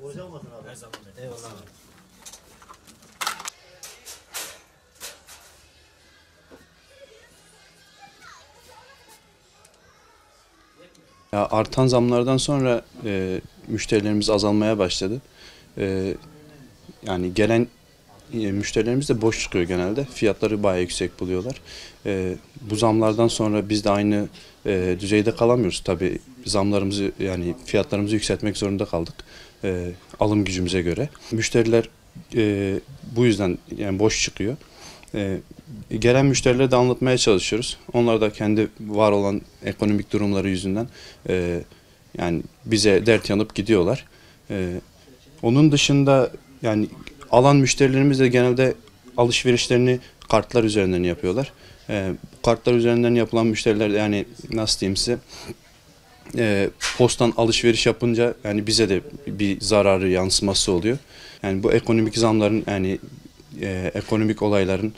Hocam bakın abi. Her zaman. Eyvallah. Ya artan zamlardan sonra müşterilerimiz azalmaya başladı. Yani gelen müşterilerimiz de boş çıkıyor genelde. Fiyatları bayağı yüksek buluyorlar. Bu zamlardan sonra biz de aynı düzeyde kalamıyoruz. Tabii zamlarımızı yani fiyatlarımızı yükseltmek zorunda kaldık. Alım gücümüze göre. Müşteriler bu yüzden yani boş çıkıyor. Gelen müşterilere de anlatmaya çalışıyoruz. Onlar da kendi var olan ekonomik durumları yüzünden yani bize dert yanıp gidiyorlar. Onun dışında yani alan müşterilerimiz de genelde alışverişlerini kartlar üzerinden yapıyorlar. Bu kartlar üzerinden yapılan müşteriler de yani nasıl diyeyim size postan alışveriş yapınca yani bize de bir zararı yansıması oluyor. Yani bu ekonomik zamların yani ekonomik olayların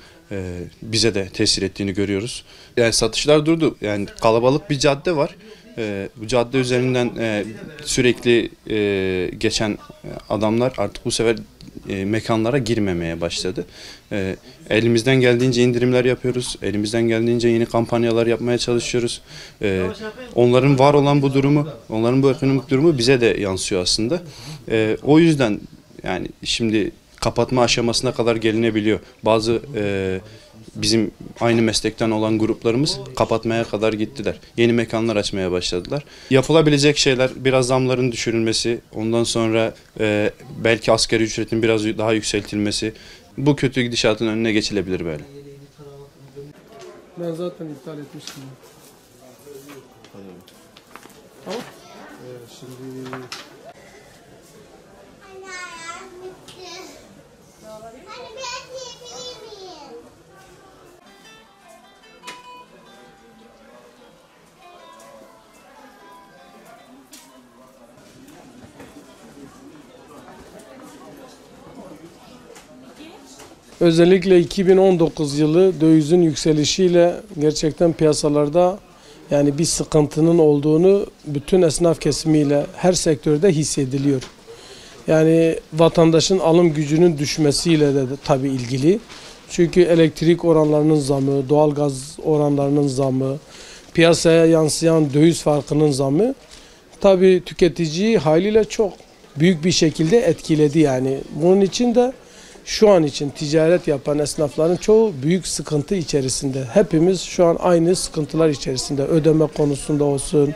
bize de tesir ettiğini görüyoruz. Yani satışlar durdu. Yani kalabalık bir cadde var. Bu cadde üzerinden sürekli geçen adamlar artık bu sefer mekanlara girmemeye başladı. Elimizden geldiğince indirimler yapıyoruz. Elimizden geldiğince yeni kampanyalar yapmaya çalışıyoruz. Onların var olan bu durumu, onların bu ekonomik durumu bize de yansıyor aslında. O yüzden yani şimdi kapatma aşamasına kadar gelinebiliyor. Bazı bizim aynı meslekten olan gruplarımız kapatmaya kadar gittiler. Yeni mekanlar açmaya başladılar. Yapılabilecek şeyler biraz zamların düşürülmesi, ondan sonra belki asgari ücretin biraz daha yükseltilmesi. Bu kötü gidişatın önüne geçilebilir böyle. Ben zaten iptal etmiştim. Tamam. Şimdi özellikle 2019 yılı dövizin yükselişiyle gerçekten piyasalarda yani bir sıkıntının olduğunu bütün esnaf kesimiyle her sektörde hissediliyor. Yani vatandaşın alım gücünün düşmesiyle de tabii ilgili. Çünkü elektrik oranlarının zamı, doğalgaz oranlarının zamı, piyasaya yansıyan döviz farkının zamı tabii tüketiciyi haliyle çok büyük bir şekilde etkiledi yani. Bunun için de şu an için ticaret yapan esnafların çoğu büyük sıkıntı içerisinde. Hepimiz şu an aynı sıkıntılar içerisinde. Ödeme konusunda olsun,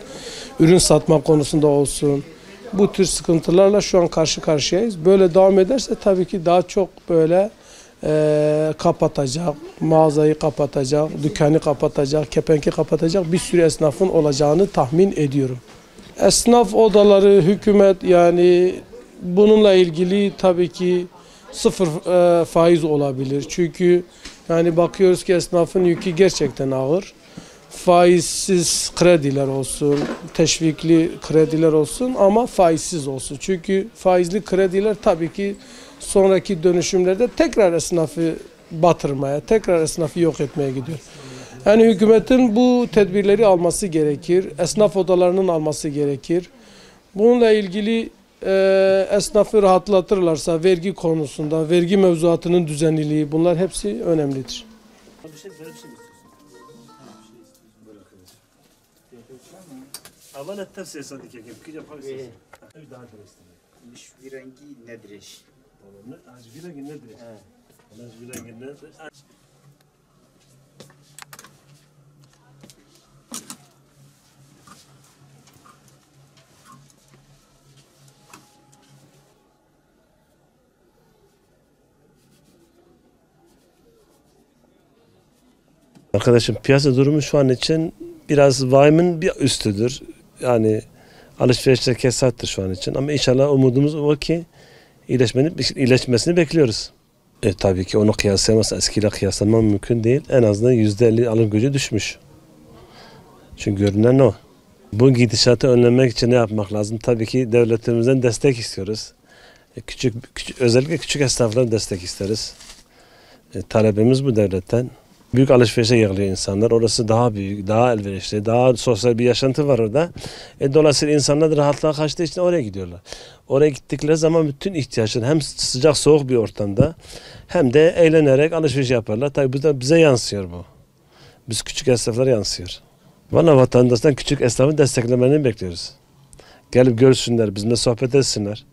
ürün satma konusunda olsun. Bu tür sıkıntılarla şu an karşı karşıyayız. Böyle devam ederse tabii ki daha çok böyle kapatacak, mağazayı kapatacak, dükkanı kapatacak, kepenki kapatacak bir sürü esnafın olacağını tahmin ediyorum. Esnaf odaları, hükümet yani bununla ilgili tabii ki sıfır faiz olabilir. Çünkü yani bakıyoruz ki esnafın yükü gerçekten ağır. Faizsiz krediler olsun, teşvikli krediler olsun ama faizsiz olsun. Çünkü faizli krediler tabii ki sonraki dönüşümlerde tekrar esnafı batırmaya, tekrar esnafı yok etmeye gidiyor. Yani hükümetin bu tedbirleri alması gerekir, esnaf odalarının alması gerekir. Bununla ilgili esnafı rahatlatırlarsa vergi konusunda, vergi mevzuatının düzenliliği bunlar hepsi önemlidir. Aman ettem sesini kekim. Ki yaparız. Daha İş bir rengi nedir iş? Az bir rengi nedir? Az bir rengi nedir? Arkadaşım piyasa durumu şu an için biraz vahimin bir üstüdür. Yani alışverişler kesattır şu an için. Ama inşallah umudumuz o ki iyileşmesini bekliyoruz. Tabii ki onu kıyaslayamazsın. Eskiyle kıyaslamam mümkün değil. En azından %50 alım gücü düşmüş. Çünkü görünen o. Bu gidişatı önlemek için ne yapmak lazım? Tabii ki devletimizden destek istiyoruz. Özellikle küçük esnaflardan destek isteriz. Talebimiz bu devletten. Büyük alışverişe yığılıyor insanlar. Orası daha büyük, daha elverişli, daha sosyal bir yaşantı var orada. Dolayısıyla insanlar da rahatlığa kaçtığı için oraya gidiyorlar. Oraya gittikleri zaman bütün ihtiyaçları hem sıcak soğuk bir ortamda hem de eğlenerek alışveriş yaparlar. Tabii bu da bize yansıyor bu. Biz küçük esnaflara yansıyor. Valla vatandaştan küçük esnafı desteklemelerini bekliyoruz. Gelip görsünler, bizimle sohbet etsinler.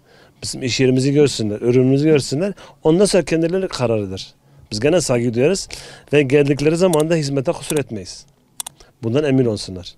Bizim iş yerimizi görsünler, ürünümüzü görsünler. Ondan sonra kendileri kararıdır. Biz gene saygı duyarız ve geldikleri zaman da hizmete kusur etmeyiz. Bundan emin olsunlar.